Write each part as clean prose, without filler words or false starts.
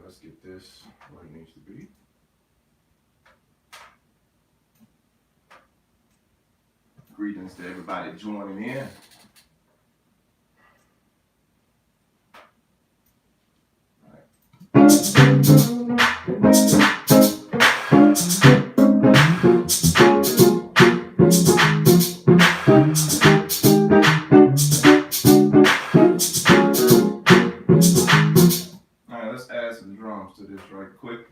let's get this where it needs to be. Greetings to everybody joining in. Alright, let's add some drums to this right quick.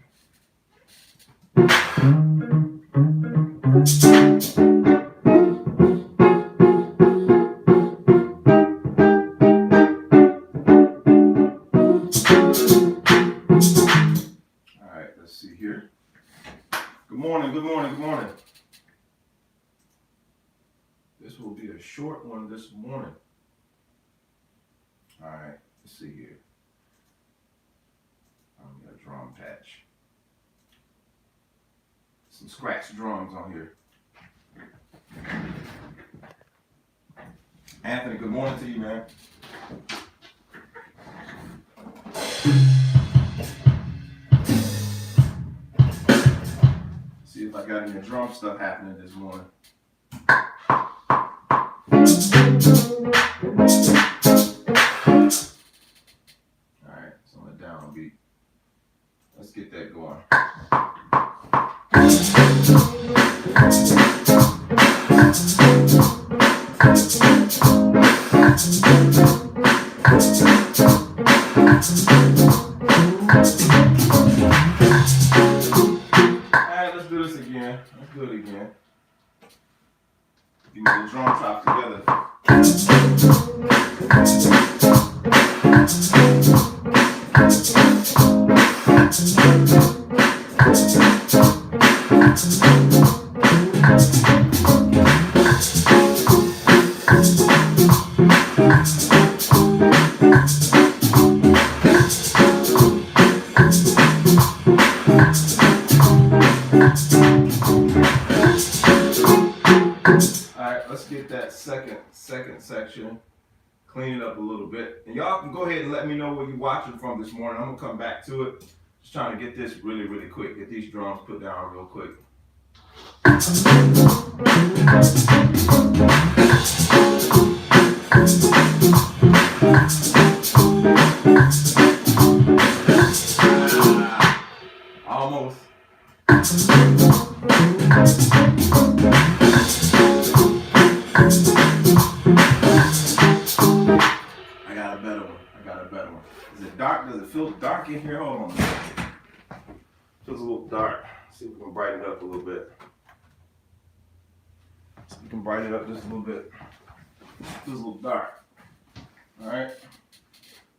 Alright, let's see here. Good morning, good morning, good morning. This will be a short one this morning. Alright, let's see here. I'm gonna drum patch. Some scratch drums on here. Anthony, good morning to you, man. See if I got any drum stuff happening this morning. Alright, it's on the downbeat. Let's get that going. Alright, let's do this again. Let's do it again. Give me the drum top together. Alright, let's get that second section, clean it up a little bit. And y'all can go ahead and let me know where you're watching from this morning. I'm gonna come back to it. Just trying to get this really, really quick. Get these drums put down real quick. Almost. I got a better one. Is it dark? Does it feel dark in here? Hold on. Feels a little dark. Let's see if we can brighten it up a little bit. See if we can brighten it up just a little bit. Feels a little dark. Alright?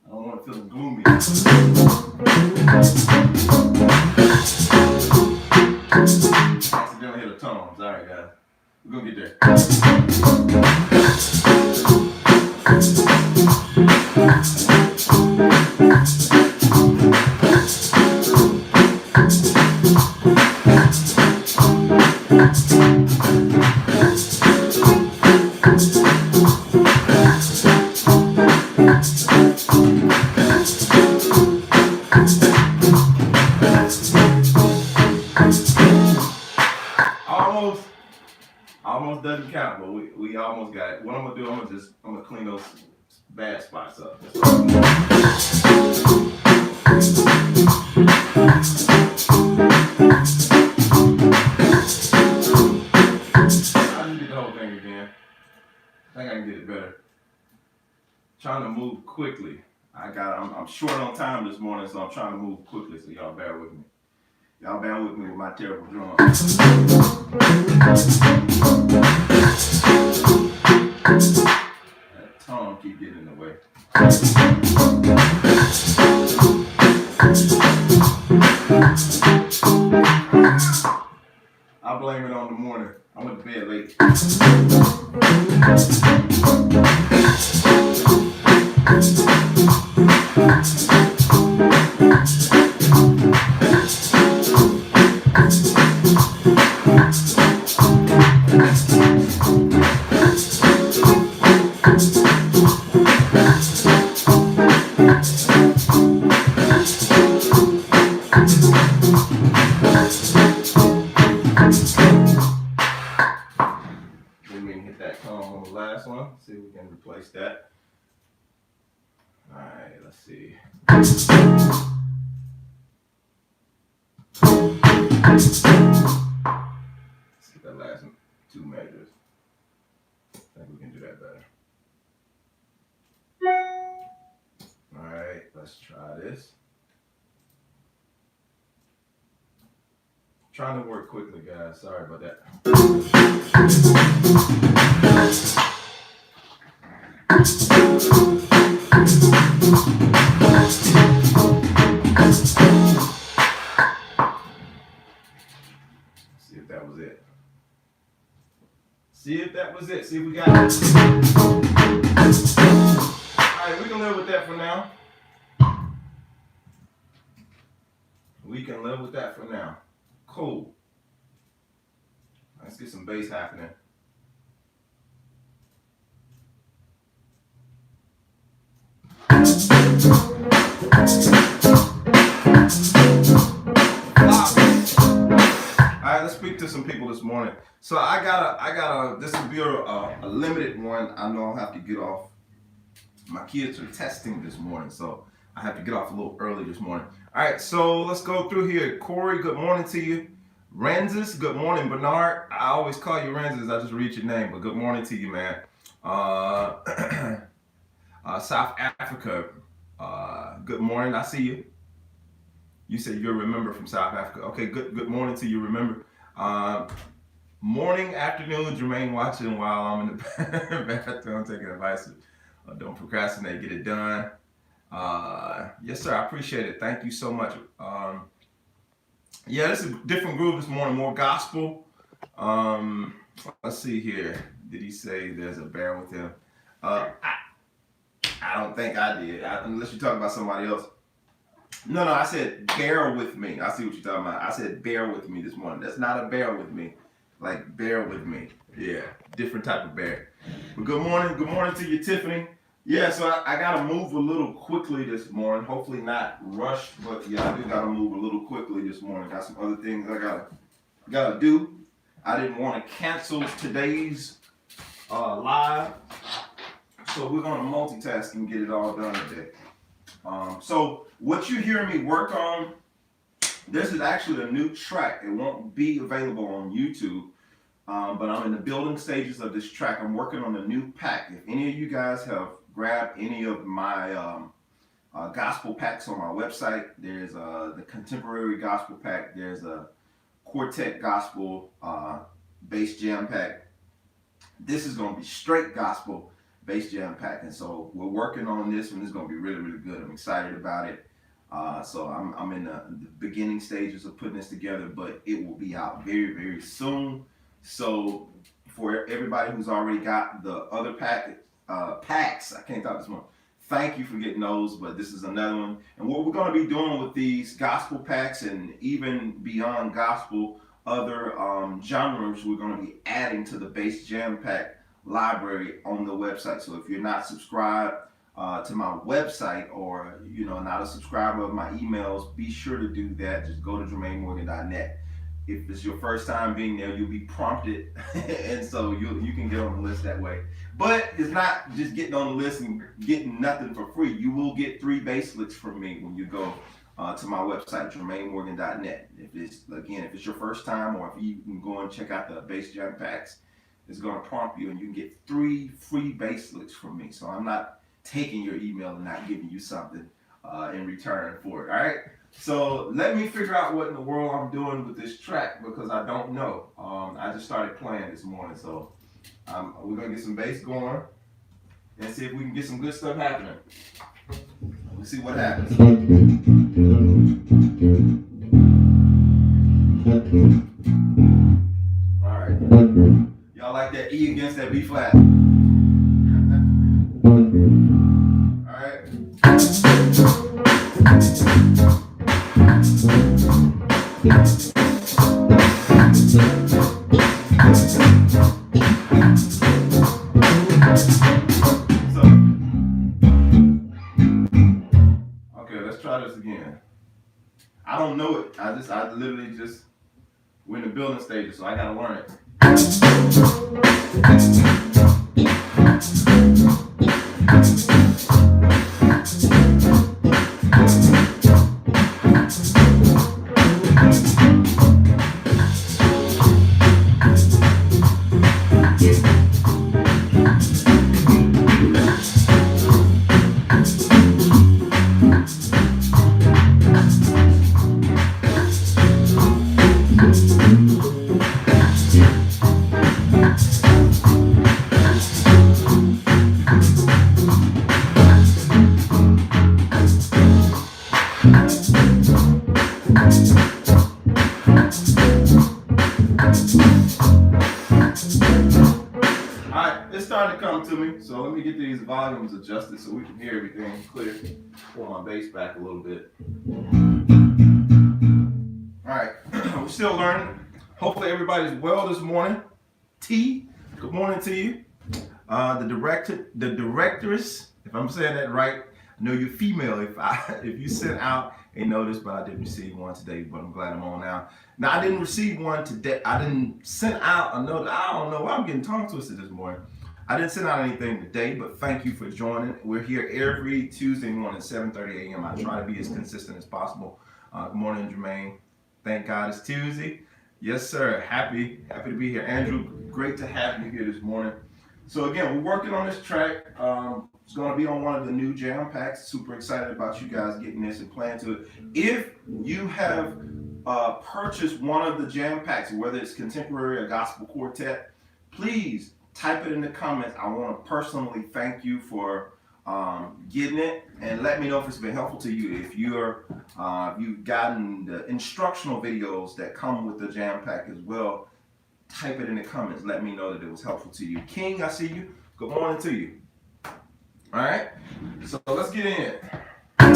I don't want it feeling gloomy. Accidentally hit a tone. Sorry, guys. We're gonna get there. Almost doesn't count, but we almost got it. What I'm gonna do, I'm gonna clean those bad spots up. I just did the whole thing again. I think I can get it better. Trying to move quickly. I'm short on time this morning, so I'm trying to move quickly. So y'all bear with me. Y'all bear with me with my terrible drum. That tone keep getting in the way. I'll blame it on the morning. I went to bed late. one. See if we can replace that. All right, let's see. Let's get that last two measures. I think we can do that better. All right, let's try this. Trying to work quickly, guys. Sorry about that. See if that was it. See if that was it. See if we got it. All right, we can live with that for now. We can live with that for now. Cool. Let's get some bass happening. Alright, let's speak to some people this morning. So I gotta this will be a limited one. I know I'll have to get off. My kids are testing this morning, so I have to get off a little early this morning. All right, so let's go through here. Corey, good morning to you. Ranzis, good morning. Bernard, I always call you Ranzis. I just read your name, but good morning to you, man. South Africa, good morning. I see you. You said you're Remember from South Africa. Okay, good morning to you, Remember. Morning, afternoon, Jermaine watching while I'm in the bathroom taking advice. Don't procrastinate, get it done. Yes, sir, I appreciate it. Thank you so much. Yeah, this is a different group this morning, more gospel. Let's see here. Did he say there's a bear with him? I don't think I did, unless you're talking about somebody else. No, I said bear with me. I see what you're talking about. I said bear with me this morning. That's not a bear with me. Like bear with me. Yeah, different type of bear. But good morning to you, Tiffany. Yeah, so I gotta move a little quickly this morning. Hopefully not rushed, but yeah, I do gotta move a little quickly this morning. Got some other things I gotta do. I didn't want to cancel today's live, so we're gonna multitask and get it all done today. So what you hear me work on, this is actually a new track. It won't be available on YouTube, but I'm in the building stages of this track. I'm working on a new pack. If any of you guys have grabbed any of my gospel packs on my website, there's the contemporary gospel pack. There's a quartet gospel bass jam pack. This is going to be straight gospel bass jam pack, and so we're working on this one. It's going to be really, really good. I'm excited about it. So I'm in the beginning stages of putting this together, but it will be out very, very soon. So for everybody who's already got the other packs, I can't talk this morning. Thank you for getting those, but this is another one. And what we're going to be doing with these gospel packs, and even beyond gospel, other genres, we're going to be adding to the bass jam pack library on the website. So if you're not subscribed to my website, or not a subscriber of my emails, be sure to do that. Just go to JermaineMorgan.net. If it's your first time being there, you'll be prompted, and so you can get on the list that way. But it's not just getting on the list and getting nothing for free. You will get 3 bass licks from me when you go to my website, JermaineMorgan.net. If it's your first time, or if you can go and check out the bass jam packs, it's going to prompt you, and you can get 3 free bass licks from me. So I'm not taking your email and not giving you something in return for it. All right. So let me figure out what in the world I'm doing with this track, because I don't know. I just started playing this morning, so we're gonna get some bass going and see if we can get some good stuff happening. We'll see what happens. All right. Y'all like that E against that B flat? All right. Okay, let's try this again. I don't know it. I literally just, we're in the building stages, so I gotta learn it. volume is adjusted so we can hear everything clear. Pull my bass back a little bit. All right, we're still learning. Hopefully everybody's well this morning. T, good morning to you. The directress, if I'm saying that right, I know you're female. If you sent out a notice, but I didn't receive one today, but I'm glad I'm on now. Now, I didn't receive one today. I didn't send out a notice. I don't know why I'm getting tongue twisted this morning. I didn't send out anything today, but thank you for joining. We're here every Tuesday morning at 7:30 a.m. I try to be as consistent as possible. Good morning, Jermaine. Thank God it's Tuesday. Yes, sir. Happy to be here. Andrew, great to have you here this morning. So again, we're working on this track. It's going to be on one of the new jam packs. Super excited about you guys getting this and playing to it. If you have purchased one of the jam packs, whether it's contemporary or gospel quartet, please type it in the comments. I want to personally thank you for getting it, and let me know if it's been helpful to you. If you've gotten the instructional videos that come with the jam pack as well, type it in the comments. Let me know that it was helpful to you. King, I see you. Good morning to you. All right, so let's get in. I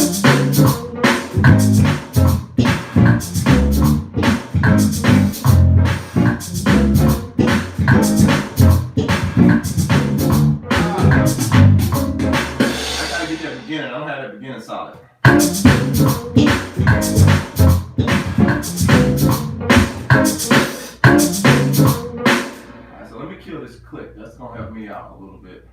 gotta get that beginning. I don't have that beginning solid. All right, so let me kill this click. That's gonna help me out a little bit.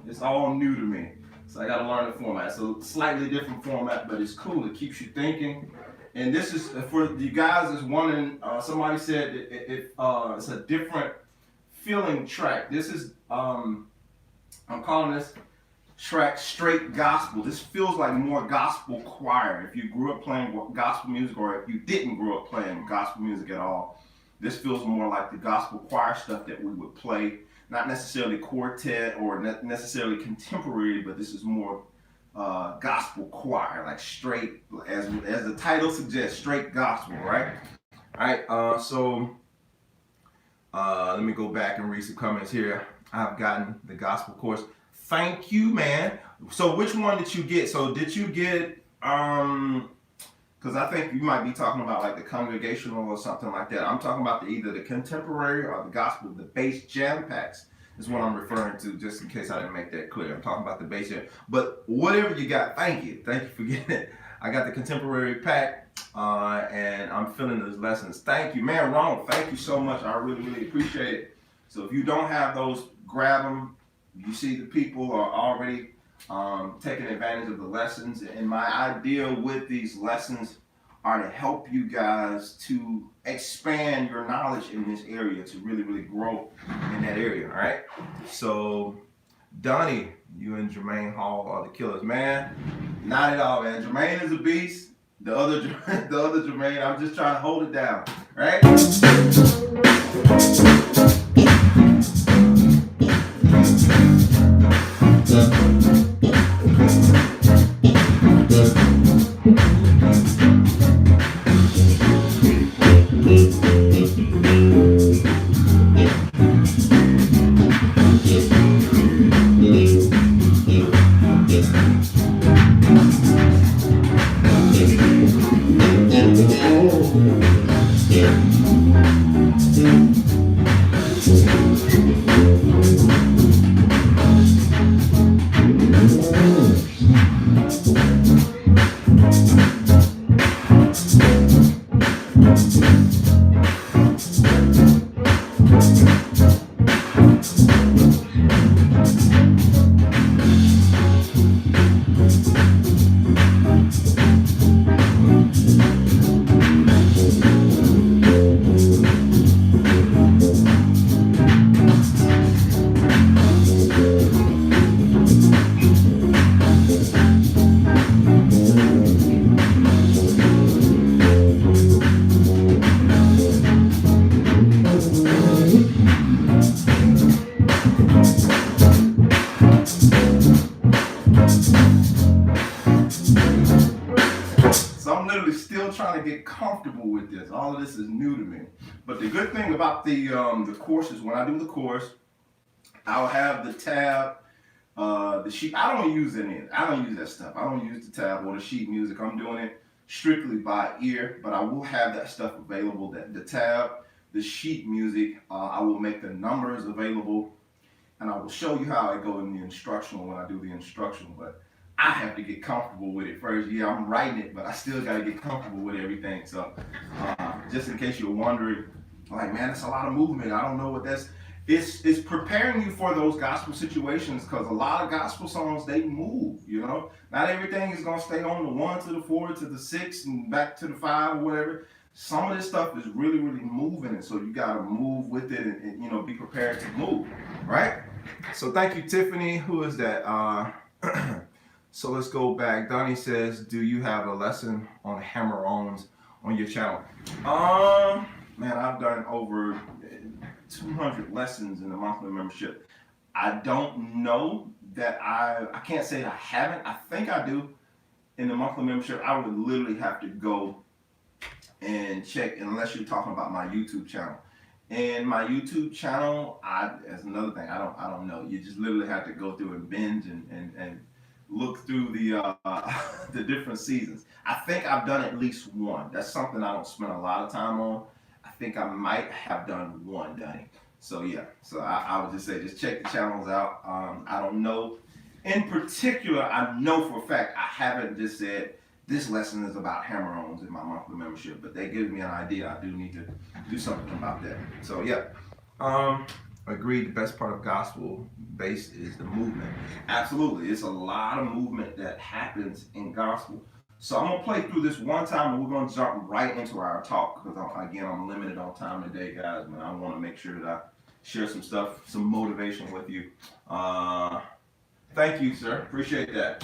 It's all new to me, so I got to learn the format. It's a slightly different format, but it's cool. It keeps you thinking. And this is for you guys that's wondering. Somebody said it's a different feeling track. This is I'm calling this track straight gospel. This feels like more gospel choir. If you grew up playing gospel music, or if you didn't grow up playing gospel music at all, this feels more like the gospel choir stuff that we would play. Not necessarily quartet or necessarily contemporary, but this is more gospel choir, like straight, as the title suggests, straight gospel, right? All right, so let me go back and read some comments here. I've gotten the gospel course. Thank you, man. So which one did you get? So did you get, because I think you might be talking about like the congregational or something like that. I'm talking about either the contemporary or the gospel, the bass jam packs is what I'm referring to, just in case I didn't make that clear. I'm talking about the bass jam. But whatever you got, thank you. Thank you for getting it. I got the contemporary pack, and I'm feeling those lessons. Thank you, man. Ronald, thank you so much. I really, really appreciate it. So if you don't have those, grab them. You see the people are already taking advantage of the lessons, and my idea with these lessons are to help you guys to expand your knowledge in this area, to really, really grow in that area. All right, so Donnie, you and Jermaine Hall are the killers, man. Not at all, man. Jermaine is a beast. The other, the other Jermaine, I'm just trying to hold it down, right? So I'm literally still trying to get comfortable with this. All of this is new to me. But the good thing about the courses, when I do the course, I'll have the tab, the sheet. I don't use any of it. I don't use that stuff. I don't use the tab or the sheet music. I'm doing it strictly by ear, but I will have that stuff available. That the tab, the sheet music, I will make the numbers available, and I will show you how I go in the instructional when I do the instructional. But I have to get comfortable with it first. Yeah, I'm writing it, but I still got to get comfortable with everything. So just in case you're wondering, like, man, it's a lot of movement. I don't know what that's. It's preparing you for those gospel situations, because a lot of gospel songs, they move, you know. Not everything is going to stay on the 1 to the 4 to the 6 and back to the 5 or whatever. Some of this stuff is really, really moving, and so you got to move with it and, you know, be prepared to move, right? So thank you, Tiffany. Who is that? So let's go back. Donnie says, do you have a lesson on hammer-ons on your channel? Man, I've done over 200 lessons in the monthly membership. I don't know that I can't say that I haven't. I think I do in the monthly membership. I would literally have to go and check, unless you're talking about my YouTube channel. And my YouTube channel, that's another thing. I don't know. You just literally have to go through and binge and look through the different seasons. I think I've done at least one. That's something I don't spend a lot of time on. I think I might have done one, Donnie. So yeah, so I would just say, just check the channels out. I don't know. In particular, I know for a fact I haven't just said this lesson is about hammer-ons in my monthly membership, but they give me an idea. I do need to do something about that. So yeah, agreed. The best part of gospel based is the movement. Absolutely, it's a lot of movement that happens in gospel. So I'm gonna play through this one time, and we're gonna jump right into our talk, because I'm limited on time today, guys. Man, I want to make sure that I share some stuff, some motivation with you. Thank you, sir. Appreciate that.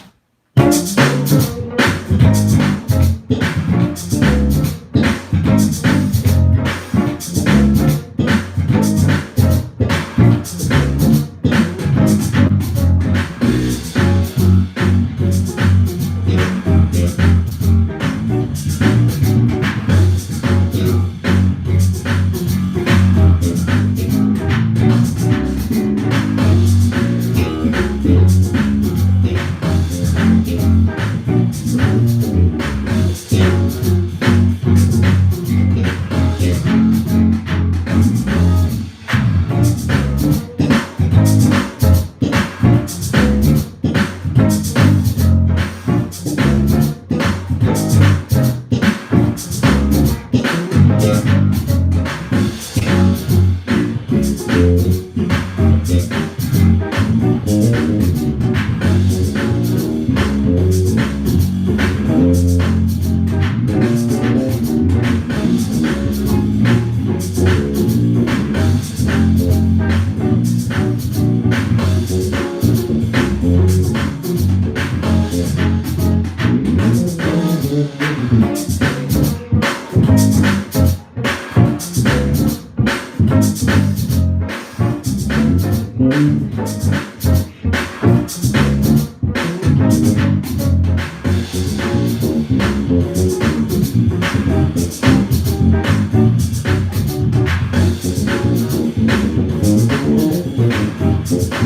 I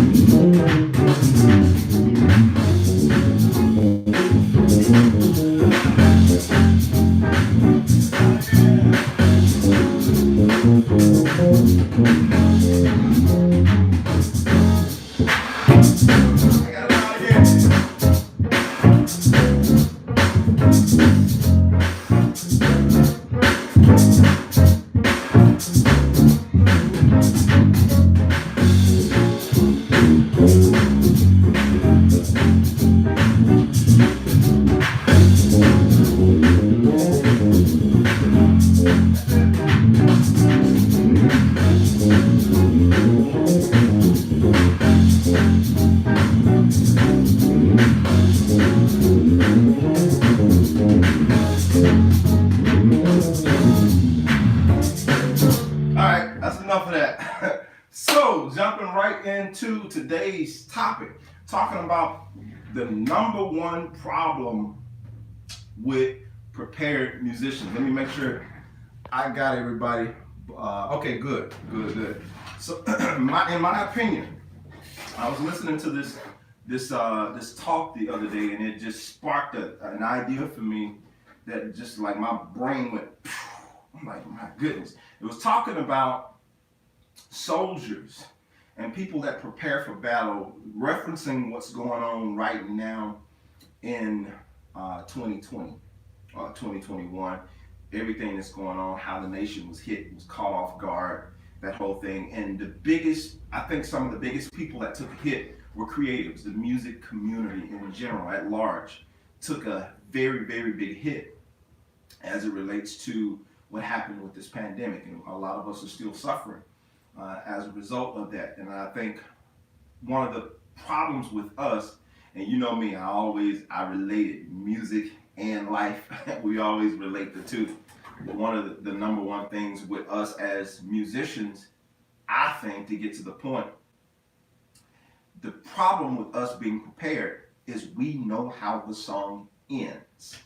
got it out again. Alright, that's enough of that. So, jumping right into today's topic, talking about the number one problem with prepared musicians. Let me make sure I got everybody. Okay, good. So, in my opinion, I was listening to this talk the other day, and it just sparked an idea for me that just like my brain went. I'm like, my goodness. It was talking about soldiers and people that prepare for battle, referencing what's going on right now in 2020 or 2021. Everything that's going on, how the nation was hit, was caught off guard, that whole thing. And I think some of the biggest people that took a hit were creatives. The music community in general, at large, took a very, very big hit as it relates to what happened with this pandemic, and a lot of us are still suffering as a result of that. And I think one of the problems with us, and you know me, I related music and life. We always relate the two. But one of the number one things with us as musicians, I think, to get to the point, the problem with us being prepared is we know how the song ends.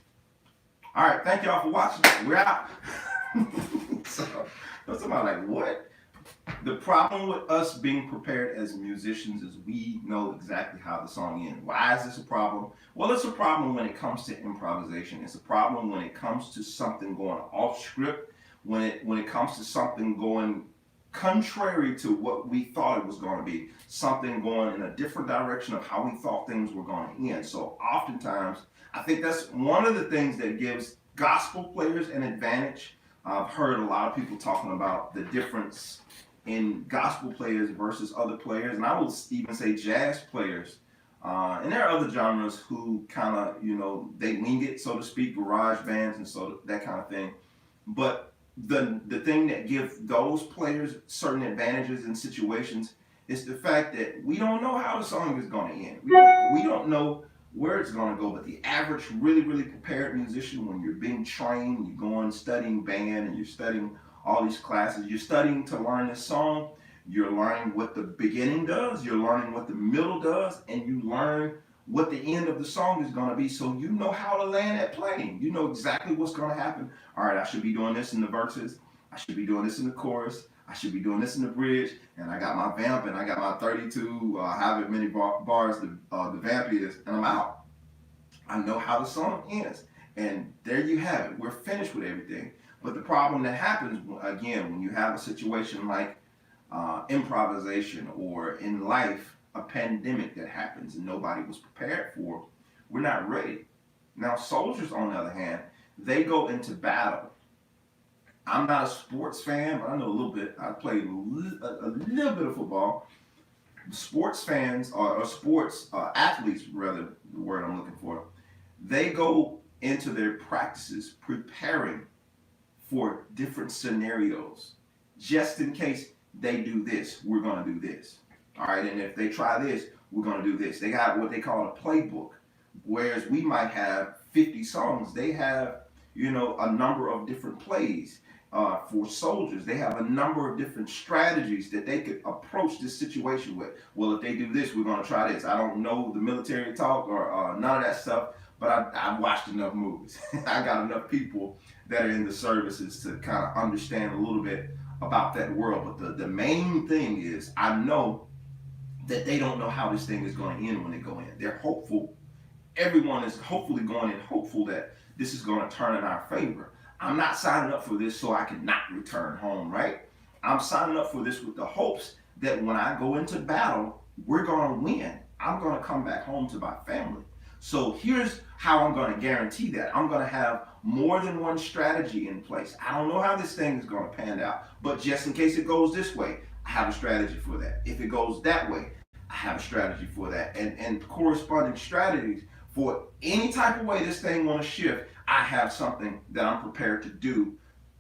All right, thank y'all for watching. We're out. So somebody like, what? The problem with us being prepared as musicians is we know exactly how the song ends. Why is this a problem? Well, it's a problem when it comes to improvisation. It's a problem when it comes to something going off script, when it comes to something going contrary to what we thought it was going to be, something going in a different direction of how we thought things were going to end. So oftentimes, I think that's one of the things that gives gospel players an advantage. I've heard a lot of people talking about the difference in gospel players versus other players, and I would even say jazz players. And there are other genres who kind of, they wing it, so to speak, garage bands and so that kind of thing. But the thing that gives those players certain advantages in situations is the fact that we don't know how the song is going to end. We don't know where it's going to go, but the average really, really prepared musician, when you're being trained, you're going studying band and you're studying all these classes, you're studying to learn this song, you're learning what the beginning does, you're learning what the middle does, and you learn what the end of the song is going to be, so you know how to land that plane. You know exactly what's going to happen. All right, I should be doing this in the verses, I should be doing this in the chorus, I should be doing this in the bridge, and I got my vamp, and I got my 32, however many bars the vamp is, and I'm out. I know how the song ends. And there you have it. We're finished with everything. But the problem that happens, again, when you have a situation like improvisation, or in life, a pandemic that happens and nobody was prepared for, we're not ready. Now, soldiers, on the other hand, they go into battle. I'm not a sports fan, but I know a little bit. I played a little bit of football. Sports fans, or sports athletes, rather, the word I'm looking for, they go into their practices preparing for different scenarios. Just in case they do this, we're going to do this. All right, and if they try this, we're going to do this. They got what they call a playbook. Whereas we might have 50 songs, they have, a number of different plays. For soldiers, they have a number of different strategies that they could approach this situation with. Well, if they do this, we're going to try this. I don't know the military talk or none of that stuff, but I've watched enough movies. I got enough people that are in the services to kind of understand a little bit about that world. But the main thing is, I know that they don't know how this thing is going to end when they go in. They're hopeful. Everyone is hopefully going in hopeful that this is going to turn in our favor. I'm not signing up for this so I can not return home, right? I'm signing up for this with the hopes that when I go into battle, we're going to win. I'm going to come back home to my family. So here's how I'm going to guarantee that. I'm going to have more than one strategy in place. I don't know how this thing is going to pan out, but just in case it goes this way, I have a strategy for that. If it goes that way, I have a strategy for that. And corresponding strategies for any type of way this thing want to shift, I have something that I'm prepared to do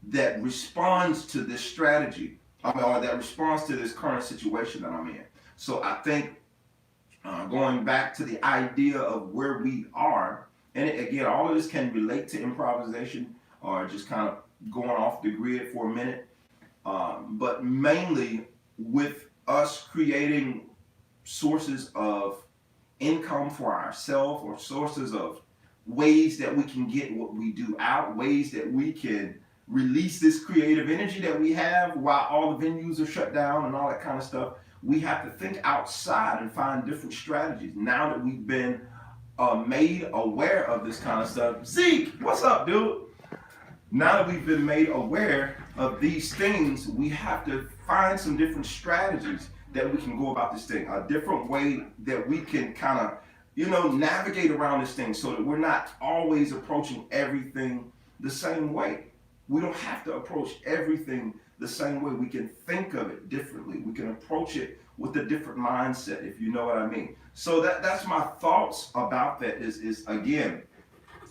that responds to this strategy, or that responds to this current situation that I'm in. So I think going back to the idea of where we are, and again, all of this can relate to improvisation or just kind of going off the grid for a minute, but mainly with us creating sources of income for ourselves, or sources of ways that we can get what we do out, ways that we can release this creative energy that we have while all the venues are shut down and all that kind of stuff. We have to think outside and find different strategies. Now that we've been made aware of this kind of stuff. Zeke, what's up, dude? Now that we've been made aware of these things, we have to find some different strategies that we can go about this thing. A different way that we can kind of, navigate around this thing so that we're not always approaching everything the same way. We don't have to approach everything the same way. We can think of it differently. We can approach it with a different mindset, if you know what I mean. So that's my thoughts about that is again,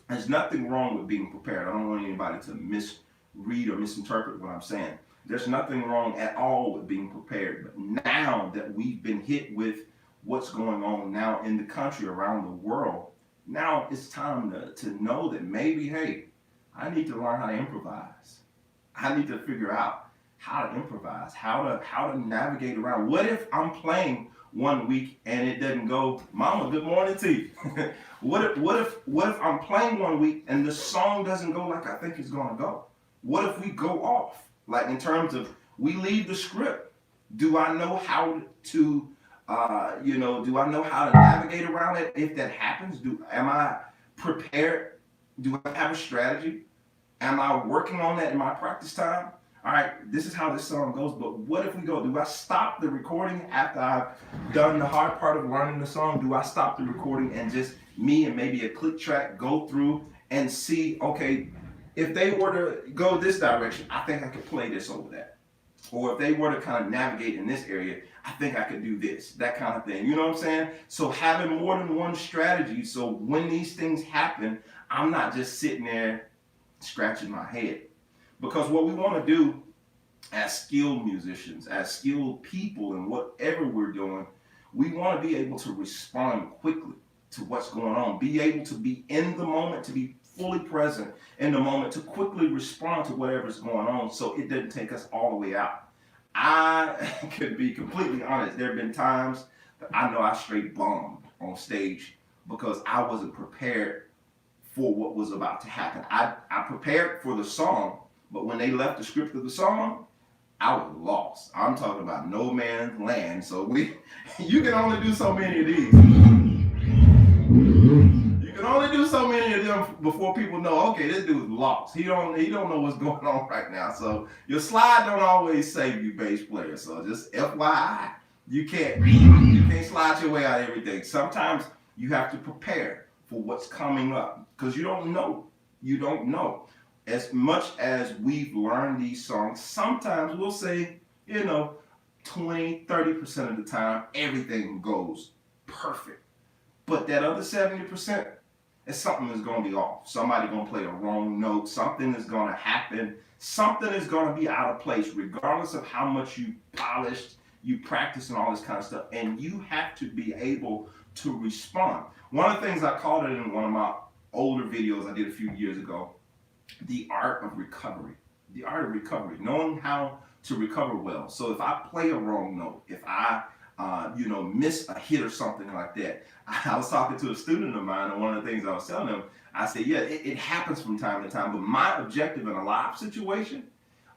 there's nothing wrong with being prepared. I don't want anybody to misread or misinterpret what I'm saying. There's nothing wrong at all with being prepared. But now that we've been hit with what's going on now in the country, around the world, now it's time to know that maybe, hey, I need to learn how to improvise. I need to figure out how to improvise, how to navigate around. What if I'm playing one week and it doesn't go? Mama, good morning to you. What if I'm playing one week and the song doesn't go like I think it's gonna go? What if we go off? Like, in terms of, we leave the script. Do I know how to do I know how to navigate around it if that happens? Am I prepared? Do I have a strategy? Am I working on that in my practice time? All right, this is how this song goes, but what if we go? Do I stop the recording after I've done the hard part of learning the song? Do I stop the recording and just me and maybe a click track go through and see, okay, if they were to go this direction, I think I could play this over that. Or if they were to kind of navigate in this area, I think I could do this, that kind of thing. You know what I'm saying? So having more than one strategy, so when these things happen, I'm not just sitting there scratching my head. Because what we want to do as skilled musicians, as skilled people in whatever we're doing, we want to be able to respond quickly to what's going on, be able to be in the moment, to be fully present in the moment, to quickly respond to whatever's going on so it doesn't take us all the way out. I could be completely honest. There have been times that I know I straight bombed on stage because I wasn't prepared for what was about to happen. I prepared for the song, but when they left the script of the song, I was lost. I'm talking about no man's land. So you can only do so many of these. You can only do so many of them before people know, okay, this dude's lost. He don't know what's going on right now. So your slide don't always save you, bass player. So just FYI, you can't slide your way out of everything. Sometimes you have to prepare for what's coming up because you don't know. You don't know. As much as we've learned these songs, sometimes we'll say, 20, 30% of the time, everything goes perfect. But that other 70%, is something that's going to be off. Somebody going to play a wrong note. Something is going to happen. Something is going to be out of place, regardless of how much you polished, you practice, and all this kind of stuff. And you have to be able to respond. One of the things I called it in one of my older videos I did a few years ago, the art of recovery. The art of recovery, knowing how to recover well. So if I play a wrong note, if I miss a hit or something like that. I was talking to a student of mine, and one of the things I was telling him, I said, yeah, it happens from time to time, but my objective in a live situation,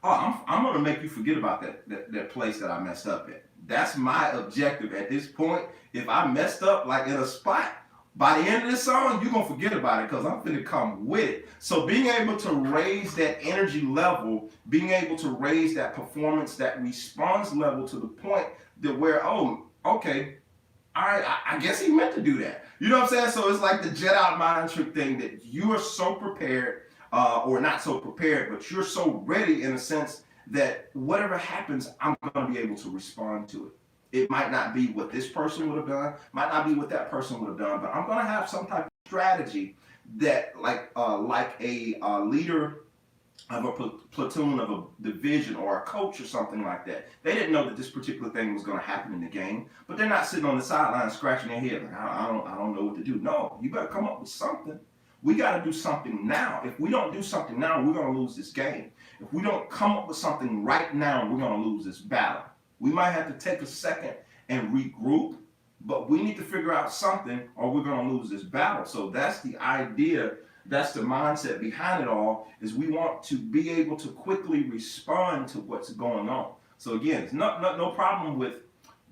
I'm going to make you forget about that place that I messed up at. That's my objective at this point. If I messed up like in a spot, by the end of this song, you're gonna forget about it because I'm finna come with it. So being able to raise that energy level, being able to raise that performance, that response level to the point that where, oh, okay, all right, I guess he meant to do that. You know what I'm saying? So it's like the jet out mind trick thing that you are so prepared, or not so prepared, but you're so ready in a sense that whatever happens, I'm going to be able to respond to it. It might not be what this person would have done, might not be what that person would have done, but I'm going to have some type of strategy that, like a leader of a platoon, of a division, or a coach or something like that. They didn't know that this particular thing was going to happen in the game, but they're not sitting on the sideline scratching their head like, I don't know what to do. No, you better come up with something. We got to do something now. If we don't do something now, we're going to lose this game. If we don't come up with something right now, we're going to lose this battle. We might have to take a second and regroup, but we need to figure out something or we're going to lose this battle. So that's the idea. That's the mindset behind it all, is we want to be able to quickly respond to what's going on. So again, it's no problem with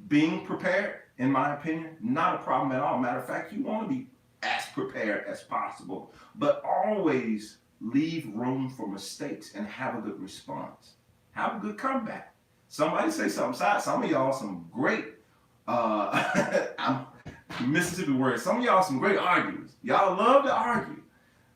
being prepared, in my opinion. Not a problem at all. Matter of fact, you want to be as prepared as possible, but always leave room for mistakes and have a good response. Have a good comeback. Somebody say something. Some of y'all some great, Mississippi words. Some of y'all some great arguers. Y'all love to argue.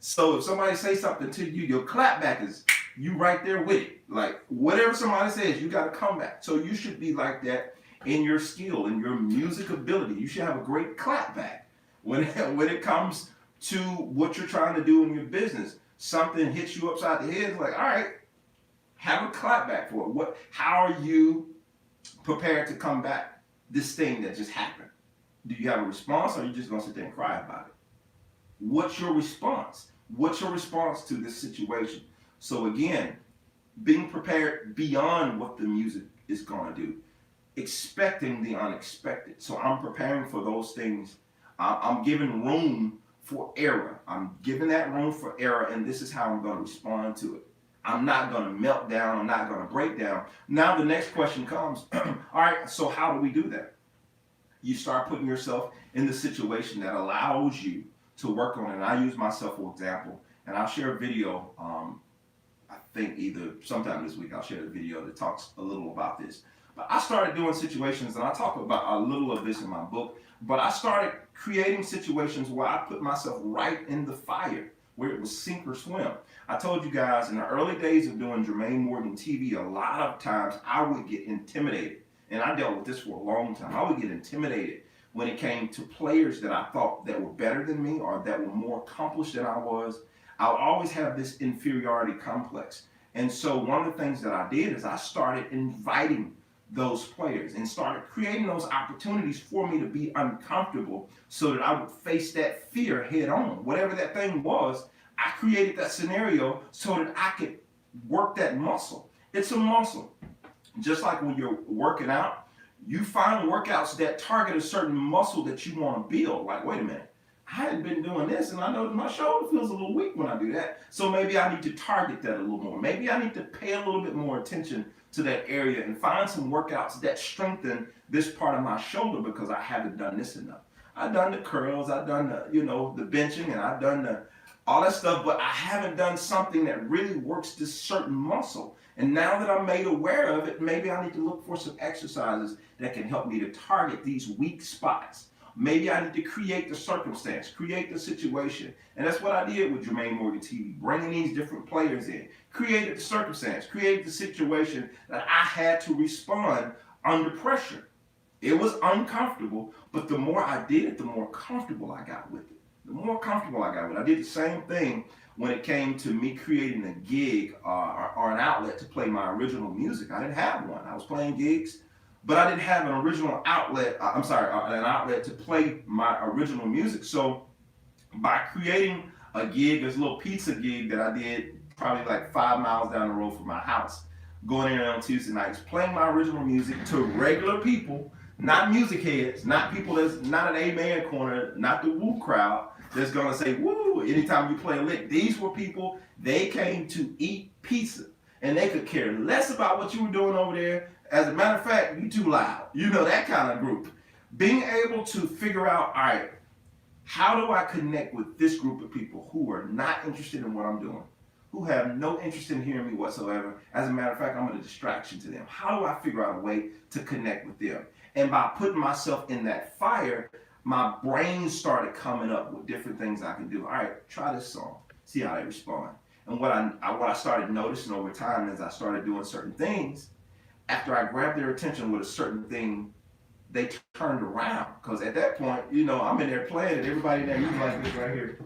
So if somebody say something to you, your clap back is you right there with it. Like whatever somebody says, you got to come back. So you should be like that in your skill, in your music ability. You should have a great clap back when it comes to what you're trying to do in your business. Something hits you upside the head. It's like, all right, have a clap back for it. How are you prepared to combat this thing that just happened? Do you have a response, or are you just gonna sit there and cry about it? What's your response? What's your response to this situation? So again, being prepared beyond what the music is going to do, expecting the unexpected. So I'm preparing for those things. I'm giving room for error. I'm giving that room for error, and this is how I'm going to respond to it. I'm not going to melt down. I'm not going to break down. Now the next question comes, all right, so how do we do that? You start putting yourself in the situation that allows you to work on it. And I use myself for example, and I'll share a video, I think either sometime this week I'll share a video that talks a little about this. But I started doing situations, and I talk about a little of this in my book, but I started creating situations where I put myself right in the fire, where it was sink or swim. I told you guys in the early days of doing Jermaine Morgan TV, a lot of times I would get intimidated. And I dealt with this for a long time. I would get intimidated when it came to players that I thought that were better than me or that were more accomplished than I was. I would always have this inferiority complex. And so one of the things that I did is I started inviting those players and started creating those opportunities for me to be uncomfortable so that I would face that fear head on. Whatever that thing was, I created that scenario so that I could work that muscle. It's a muscle. Just like when you're working out, you find workouts that target a certain muscle that you want to build. Like, wait a minute, I hadn't been doing this, and I know my shoulder feels a little weak when I do that. So maybe I need to target that a little more. Maybe I need to pay a little bit more attention to that area and find some workouts that strengthen this part of my shoulder because I haven't done this enough. I've done the curls, I've done the, the benching, and I've done all that stuff, but I haven't done something that really works this certain muscle. And now that I'm made aware of it, maybe I need to look for some exercises that can help me to target these weak spots. Maybe I need to create the circumstance, create the situation. And that's what I did with Jermaine Morgan TV, bringing these different players in. Created the circumstance, created the situation that I had to respond under pressure. It was uncomfortable, but the more I did it, the more comfortable I got with it. The more comfortable I got with it. I did the same thing when it came to me creating a gig or an outlet to play my original music. I didn't have one. I was playing gigs, but I didn't have an original outlet, an outlet to play my original music. So by creating a gig, this little pizza gig that I did probably like 5 miles down the road from my house, going in on Tuesday nights, playing my original music to regular people, not music heads, not people that's not an amen corner, not the woo crowd that's gonna say woo anytime you play a lick. These were people, they came to eat pizza, and they could care less about what you were doing over there As a matter of fact, you too loud. You know, that kind of group. Being able to figure out, all right, how do I connect with this group of people who are not interested in what I'm doing, who have no interest in hearing me whatsoever? As a matter of fact, I'm a distraction to them. How do I figure out a way to connect with them? And by putting myself in that fire, my brain started coming up with different things I can do. All right, try this song, see how they respond. And what I started noticing over time as I started doing certain things, after I grabbed their attention with a certain thing, they turned around. Because at that point, you know, I'm in there playing and everybody in there, you like this right here.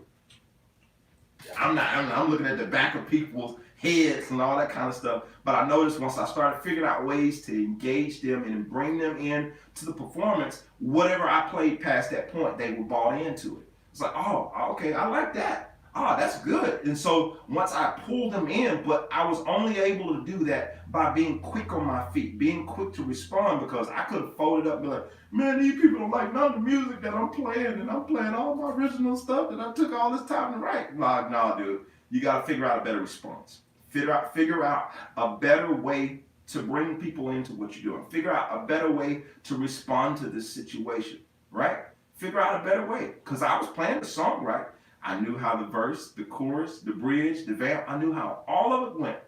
I'm looking at the back of people's heads and all that kind of stuff. But I noticed once I started figuring out ways to engage them and bring them in to the performance, whatever I played past that point, they were bought into it. It's like, oh, okay, I like that. Oh, that's good. And so once I pulled them in, but I was only able to do that by being quick on my feet, being quick to respond, because I could have folded up and be like, man, these people don't like none of the music that I'm playing, and I'm playing all my original stuff that I took all this time to write. No, dude, you got to figure out a better response. Figure out a better way to bring people into what you're doing. Figure out a better way to respond to this situation, right? Figure out a better way, because I was playing the song right. I knew how the verse, the chorus, the bridge, the vamp, I knew how all of it went.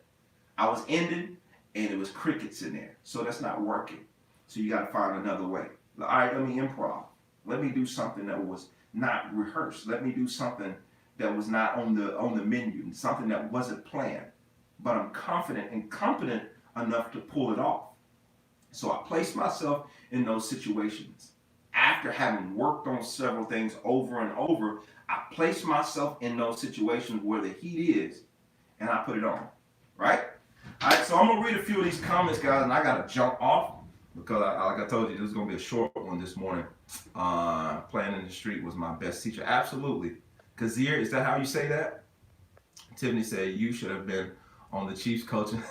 I was ending, and it was crickets in there. So that's not working. So you got to find another way. All right, let me improv. Let me do something that was not rehearsed. Let me do something that was not on the menu, something that wasn't planned. But I'm confident and competent enough to pull it off. So I placed myself in those situations. After having worked on several things over and over, I placed myself in those situations where the heat is, and I put it on, right? All right, so I'm going to read a few of these comments, guys, and I got to jump off because, like I told you, this is going to be a short one this morning. Playing in the street was my best teacher. Absolutely. Kazir, is that how you say that? Tiffany said, you should have been on the Chiefs coaching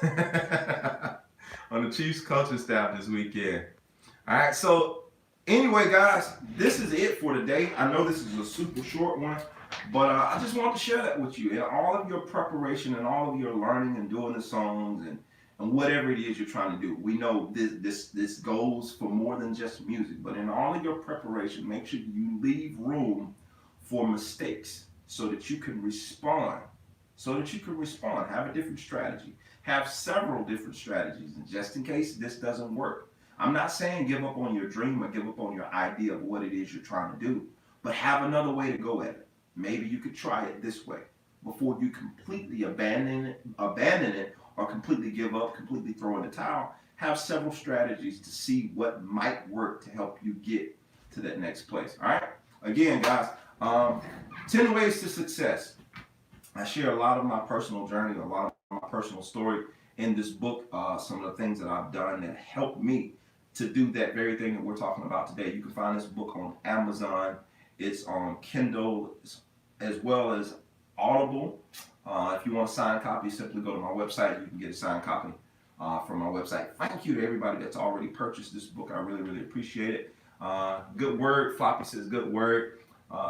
on the Chiefs coaching staff this weekend. All right, so anyway, guys, this is it for today. I know this is a super short one, but I just wanted to share that with you. In all of your preparation and all of your learning and doing the songs and whatever it is you're trying to do, we know this goes for more than just music. But in all of your preparation, make sure you leave room for mistakes so that you can respond. Have a different strategy. Have several different strategies. And just in case this doesn't work, I'm not saying give up on your dream or give up on your idea of what it is you're trying to do, but have another way to go at it. Maybe you could try it this way before you completely abandon it or completely give up, completely throw in the towel. Have several strategies to see what might work to help you get to that next place. All right? Again, guys, 10 ways to success. I share a lot of my personal journey, a lot of my personal story in this book, some of the things that I've done that helped me to do that very thing that we're talking about today. You can find this book on Amazon. It's on Kindle as well as Audible. If you want a signed copy, simply go to my website. You can get a signed copy from my website. Thank you to everybody that's already purchased this book. I really, really appreciate it. Good word. Floppy says good word.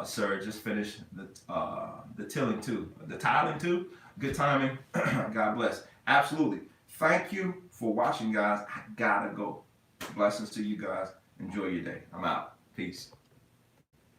Sir, just finished the tiling too. Good timing. God bless. Absolutely. Thank you for watching, guys. I gotta go. Blessings to you guys. Enjoy your day. I'm out. Peace.